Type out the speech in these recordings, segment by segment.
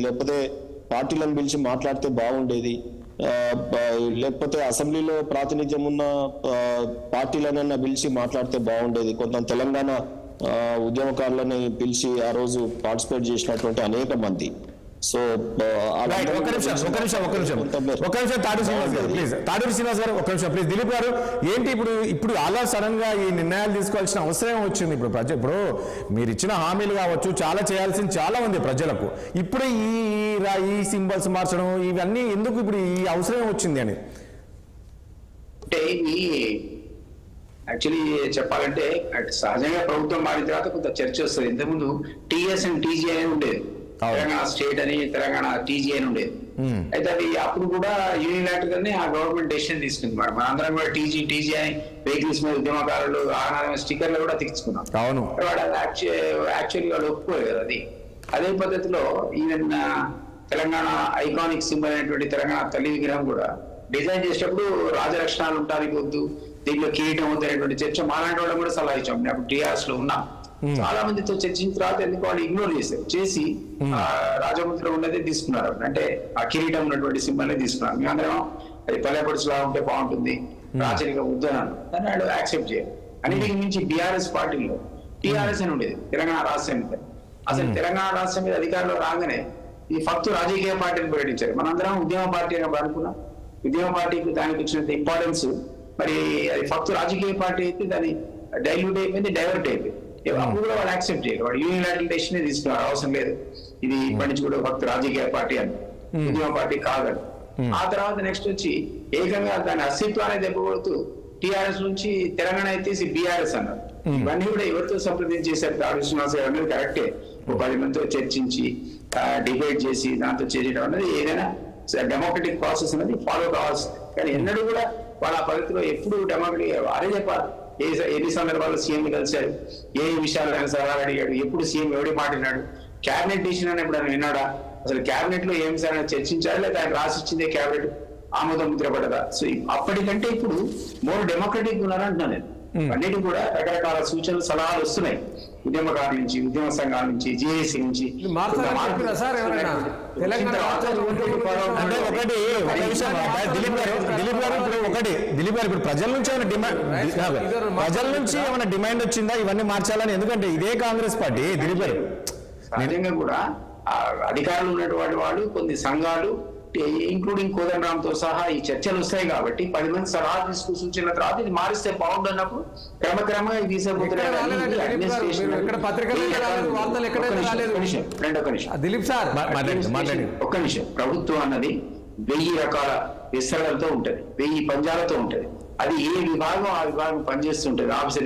లేకపోతే పార్టీలను పిలిచి మాట్లాడితే బాగుండేది. లేకపోతే అసెంబ్లీలో ప్రాతినిధ్యం ఉన్న పార్టీలనన్నా పిలిచి మాట్లాడితే బాగుండేది. కొంత తెలంగాణ ఉద్యమకారులని పిలిచి ఆ రోజు పార్టిసిపేట్ చేసినటువంటి అనేక మంది. సో తాడూరి శ్రీనివాస్ గారు ఒక్క నిమిషం ప్లీజ్. దిలీప్ గారు ఏంటి ఇప్పుడు అలా సడన్ గా ఈ నిర్ణయాలు తీసుకోవాల్సిన అవసరం వచ్చింది? ఇప్పుడు మీరు ఇచ్చిన హామీలు కావచ్చు, చాలా చేయాల్సింది చాలా ఉంది ప్రజలకు. ఇప్పుడు ఈ సింబల్స్ మార్చడం ఇవన్నీ ఎందుకు ఇప్పుడు ఈ అవసరం వచ్చింది అని అంటే యాక్చువల్లీ చెప్పాలంటే సహజంగా ప్రభుత్వం మారిన తర్వాత కొంత చర్చ వస్తుంది. ఇంతకుముందు టీఎస్ అండ్ టీజీ అనేది ఉండేది, తెలంగాణ స్టేట్ అని తెలంగాణ టీజీ అని ఉండేది. అయితే అది అప్పుడు కూడా యూనిలాటరల్ ఆ గవర్నమెంట్ డెసిషన్ తీసుకుంది. మన అందరం కూడా టీజీ అని వెహికల్స్ మీద ఉద్యమకారులు ఆనాదమైన స్టిక్కర్లు కూడా తెచ్చుకున్నాం. యాక్చువల్లీ వాళ్ళు ఒప్పుకోలేదు కదా. అదే పద్ధతిలో ఈవెన్ తెలంగాణ ఐకానిక్ సింబల్ అయినటువంటి తెలంగాణ తల్లి విగ్రహం కూడా డిజైన్ చేసేటప్పుడు రాజలక్షణాలు ఉండడానికి వద్దు, దీంట్లో కిరీటం వద్దు అనేటువంటి చర్చ మాలాంటి వాళ్ళని కూడా సలహా ఇచ్చాం. అప్పుడు టీఆర్ఎస్ లో ఉన్నాం. చాలా మందితో చర్చించిన తర్వాత ఎందుకు వాళ్ళు ఇగ్నోర్ చేసి రాజముద్ర ఉన్నదే తీసుకున్నారు. అంటే ఆ కిరీటం ఉన్నటువంటి సింబల్ నే తీసుకున్నారు. మేమందరం అది పల్లెపడుచులా ఉంటే బాగుంటుంది, రాచరిక ఉద్యానాలు దాన్ని వాళ్ళు యాక్సెప్ట్ చేయాలి. అన్నిటికి మించి బీఆర్ఎస్ పార్టీలో టీఆర్ఎస్ అని ఉండేది, తెలంగాణ రాష్ట్ర సమితి. అసలు తెలంగాణ రాష్ట్ర సమితి అధికారంలో రాగానే ఈ ఫక్తు రాజకీయ పార్టీని ప్రకటించారు. మనందరం ఉద్యమ పార్టీ అని అనుకున్నాం. ఉద్యమ పార్టీకి దానికి ఇచ్చినంత ఇంపార్టెన్స్, మరి అది ఫక్తు రాజకీయ పార్టీ అయితే దాన్ని డైల్యూట్ అయిపోయింది, డైవర్ట్ అయిపోయింది. అప్పుడు కూడా వాళ్ళు యాక్సెప్ట్ చేయరు. వాడు యూనిలాటరల్ డెసిషన్ తీసుకున్నారు, అవసరం లేదు, ఇది ఇప్పటి నుంచి కూడా భక్తు రాజకీయ పార్టీ అని, ఉద్యమ పార్టీ కాదని. ఆ తర్వాత నెక్స్ట్ వచ్చి ఏకంగా దాని అస్తిత్వాన్ని దెబ్బకొడుతూ టీఆర్ఎస్ నుంచి తెలంగాణ ఎత్తేసి బీఆర్ఎస్ అన్నారు. ఇవన్నీ కూడా ఎవరితో సంప్రదించి చేశారు? తాడూరి శ్రీనివాస్ గారు అనేది కరెక్టే. 10 మందితో చర్చించి డిబేట్ చేసి దాంతో చేయడం అనేది ఏదైనా డెమోక్రటిక్ ప్రాసెస్ అనేది ఫాలో కావాల్సి. కానీ ఎన్నడూ కూడా వాళ్ళ పద్ధతిలో ఎప్పుడు డెమోక్రటిక్ అదే చెప్పాలి. ఎన్ని సందర్భాల్లో సీఎం కలిశారు, ఏ విషయాలు ఆయన సలహాలు అడిగాడు, ఎప్పుడు సీఎం ఎవడి మాట్లాడినాడు, క్యాబినెట్ డిసిషన్ అని ఎప్పుడు విన్నాడా, అసలు క్యాబినెట్ లో ఏం సరైన చర్చించారు, లేదా ఆయన రాసిచ్చిందే క్యాబినెట్ ఆమోదం ముద్రపడదా? సో అప్పటికంటే ఇప్పుడు మోర్ డెమోక్రటిక్ ఉన్నారంటున్నాను నేను. అన్నిటి కూడా రకరకాల సూచనలు సలహాలు వస్తున్నాయి ఉద్యమకారుల నుంచి, ఉద్యమ సంఘాల నుంచి, జేఏసీ నుంచి. దిలీప్ గారు ఇప్పుడు ప్రజల నుంచి ఏమైనా డిమాండ్ వచ్చిందా ఇవన్నీ మార్చాలని? ఎందుకంటే ఇదే కాంగ్రెస్ పార్టీ. దిలీప్ గారు సహజంగా కూడా అధికారులు ఉన్నటువంటి వాళ్ళు, కొన్ని సంఘాలు ఇంక్లూడింగ్ కోదండరాంతో సహా ఈ చర్చలు వస్తాయి కాబట్టి 10 మంది సలహా తీసుకుని సూచనల తర్వాత ఇది మారిస్తే బాగుండన్నప్పుడు క్రమక్రమంగా ఇది ఒక్క నిమిషం. ప్రభుత్వం అన్నది 1000 రకాల విస్తరణలతో ఉంటది, 1000 పంజాలతో ఉంటది. అది ఏ విభాగం ఆ విభాగం పనిచేస్తుంటది. ఆఫీసర్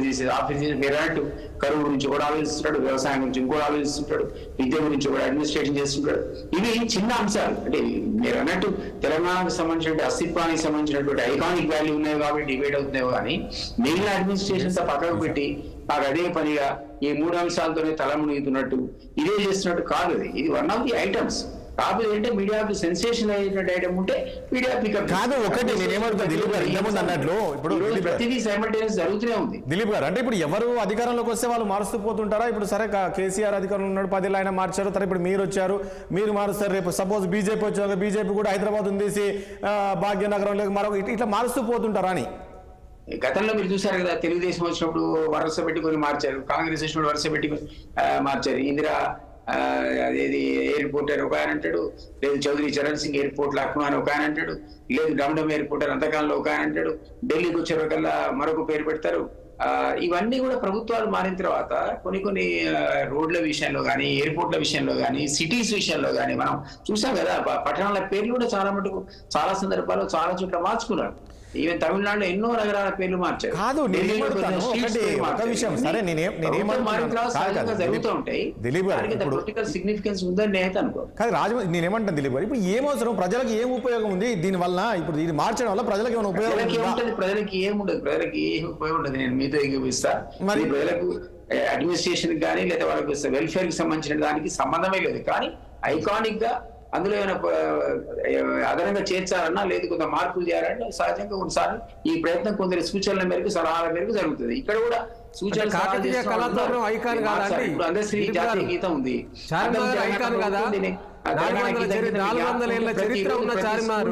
మీరు అన్నట్టు కరువు గురించి కూడా ఆలోచిస్తుంటాడు, వ్యవసాయం గురించి ఇంకోటి ఆలోచిస్తుంటాడు, విద్య గురించి కూడా అడ్మినిస్ట్రేషన్ చేస్తుంటాడు. ఇవి చిన్న అంశాలు. అంటే మీరు అన్నట్టు తెలంగాణకు సంబంధించిన అస్తిత్వానికి సంబంధించినటువంటి ఐకానిక్ వాల్యూ ఉన్నాయి కాబట్టి డిబేట్ అవుతున్నాయో కానీ మిగిలిన అడ్మినిస్ట్రేషన్ తో పక్కకు పెట్టి నాకు అదే పనిగా ఈ 3 అంశాలతోనే తల మునిగుతున్నట్టు ఇదే చేస్తున్నట్టు కాదు. ఇది వన్ ఆఫ్ ది ఐటమ్స్. కాకపోతే ఏంటంటే మీడియాకి సెన్సేషన్ అయినటువంటి ఐటమ్ ఉంటే మీడియా పికప్ కాదు. ఒకటి నేనేమడుగుతా దిలీప్ గారు, ఇంతకుముందు అన్నట్లు ఇప్పుడు ప్రతిదీ సైమల్టేనియస్ జరుగుతూనే ఉంది. దిలీప్ గారు అంటే ఇప్పుడు ఎవరు అధికారంలోకి వస్తే వాళ్ళు మారుస్తూ పోతుంటారా? ఇప్పుడు సరే కేసీఆర్ అధికారంలో ఉన్నాడు, 10 ఏళ్ళు ఆయన మార్చారు, తర్వాత ఇప్పుడు మీరు వచ్చారు, మీరు మారుస్తారు. రేపు సపోజ్ బీజేపీ వచ్చాక బీజేపీ కూడా హైదరాబాద్ తీసి భాగ్యనగరంలోకి మరొక ఇట్లా మారుస్తూ పోతుంటారా అని? గతంలో మీరు చూసారు కదా, తెలుగుదేశం వచ్చినప్పుడు వరుస పెట్టుకొని మార్చారు, కాంగ్రెస్ వచ్చినప్పుడు వరుస పెట్టుకొని మార్చారు. ఇందిరా అదేది ఎయిర్పోర్ట్ అని ఒక ఆయన అంటాడు, లేదు చౌదరి చరణ్ సింగ్ ఎయిర్పోర్ట్ లక్నో అని ఒక ఆయన అంటాడు, లేదు డమ్డమ్ ఎయిర్పోర్ట్ అని అంతకాలంలో ఒక ఆయన అంటాడు, ఢిల్లీకి వచ్చేవరకల్లా మరొక పేరు పెడతారు. ఇవన్నీ కూడా ప్రభుత్వాలు మారిన తర్వాత కొన్ని రోడ్ల విషయంలో కానీ, ఎయిర్పోర్ట్ల విషయంలో కానీ, సిటీస్ విషయంలో కానీ మనం చూసాం కదా. పట్టణాల పేర్లు కూడా చాలా మటుకు చాలా సందర్భాల్లో చాలా చోట్ల మార్చుకున్నారు. ఈవెన్ తమిళనాడులో ఎన్నో నగరాల పేర్లు మార్చారు. జరుగుతూ ఉంటాయి. పొలిటికల్ సిగ్నిఫికెన్స్ ఉందని నేనైతే అనుకో. కాదు నేనేమంటాను దిలీప్ గారు, ఇప్పుడు ఏమవసరం, ప్రజలకు ఏం ఉపయోగం ఉంది దీని వల్ల? ఇప్పుడు ఇది మార్చడం వల్ల ప్రజలకు ఏమైనా ఉపయోగం ఉంటుంది? ప్రజలకి ఏముండదు, ప్రజలకి ఏం ఉపయోగం ఉండదు. నేను మీతో ఏకీపిస్తా. మరి ప్రజలకు అడ్మినిస్ట్రేషన్ కానీ లేదా వాళ్ళకి వెల్ఫేర్ కి సంబంధించిన దానికి సంబంధమే లేదు. కానీ ఐకానిక్ గా అందులో ఏమైనా అదనంగా చేర్చాలన్నా లేదు కొంత మార్పులు చేయాలంటే సహజంగా కొన్నిసార్లు ఈ ప్రయత్నం కొందరి సూచనల మేరకు, సలహాల మేరకు జరుగుతుంది. ఇక్కడ కూడా సూచనలు అందశ్రీ జాతీయ గీతం ఉంది. 400 ఏళ్ల చరిత్ర ఉన్న చార్మినార్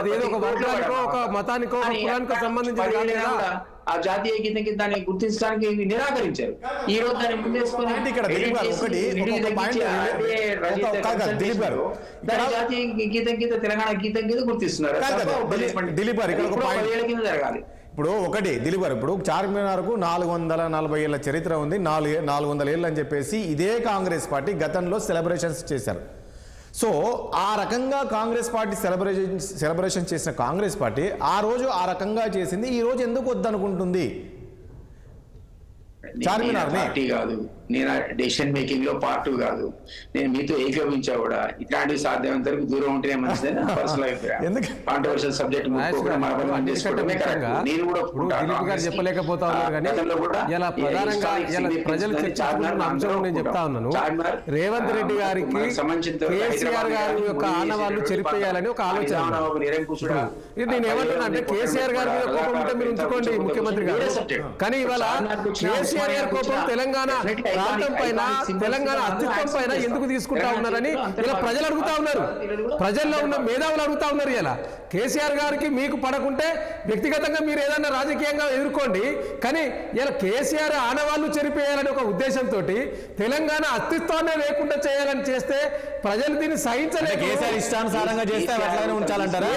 అది ఏదో ఒక వర్గానికో ఒక మతానికో ఒక కులానికో సంబంధించింది కాదు కదా. ఆ జాతీయ గీతం కింద దాన్ని గుర్తించడానికి నిరాకరించారు. ఈ రోజు దాన్ని ముందేసుకొని జాతీయ గీతం కింద తెలంగాణ గీతం కింద గుర్తిస్తున్నారు. దిలీప్ గారు ఇక్కడ 10 ఏళ్ల కింద జరగాలి. ఇప్పుడు ఒకటి దిలీప్ గారు, ఇప్పుడు చార్మినార్కు 440 ఏళ్ల చరిత్ర ఉంది, 400 ఏళ్ళు అని చెప్పేసి ఇదే కాంగ్రెస్ పార్టీ గతంలో సెలబ్రేషన్స్ చేశారు. సో ఆ రకంగా కాంగ్రెస్ పార్టీ సెలబ్రేషన్ చేసిన కాంగ్రెస్ పార్టీ ఆ రోజు ఆ రకంగా చేసింది, ఈ రోజు ఎందుకు వద్దనుకుంటుంది చార్మినార్? పార్టీ కాదు, నేను డెసిషన్ మేకింగ్ లో పార్ట్ కాదు. నేను మీతో ఏకీభవించా కూడా ఇట్లాంటివి సాధ్యమైనంత వరకు దూరం ఉంటేనే మంచిదని పర్సనల్ అభిప్రాయం. కాంట్రవర్షియల్ సబ్జెక్ట్ చెప్పలేకపోతా ఉన్నారు కానీ ఇలా ప్రధానంగా ఇలా ప్రజలు చర్చించుకుంటున్న అంశం నేను చెప్తా ఉన్నాను. రేవంత్ రెడ్డి గారికి కేసీఆర్ గారి యొక్క ఆనవాళ్లు చెరిపేయాలని ఒక ఆలోచన. నేను ఏమంటున్నా అంటే కేసీఆర్ గారి మీద కోపం ఉంటే మీరు ఉంచుకోండి ముఖ్యమంత్రి గారు, కానీ ఇవాళ కేసీఆర్ గారి కోపం తెలంగాణ ప్రాంతం పైన తెలంగాణ అస్తిత్వం పైన ఎందుకు తీసుకుంటా ఉన్నారని ఇలా ప్రజలు అడుగుతా ఉన్నారు. ప్రజల్లో ఉన్న మేధావులు అడుగుతా ఉన్నారు. ఇలా కేసీఆర్ గారికి మీకు పడకుంటే వ్యక్తిగతంగా మీరు ఏదైనా రాజకీయంగా ఎదుర్కోండి, కానీ ఇలా కేసీఆర్ ఆనవాళ్లు చెరిపేయాలని ఒక ఉద్దేశంతో తెలంగాణ అస్తిత్వాన్ని లేకుండా చేయాలని చేస్తే ప్రజలు దీన్ని సహించలేదు. కేసీఆర్ ఇష్టానుసారంగా చేస్తే ఉంచాలంటారా?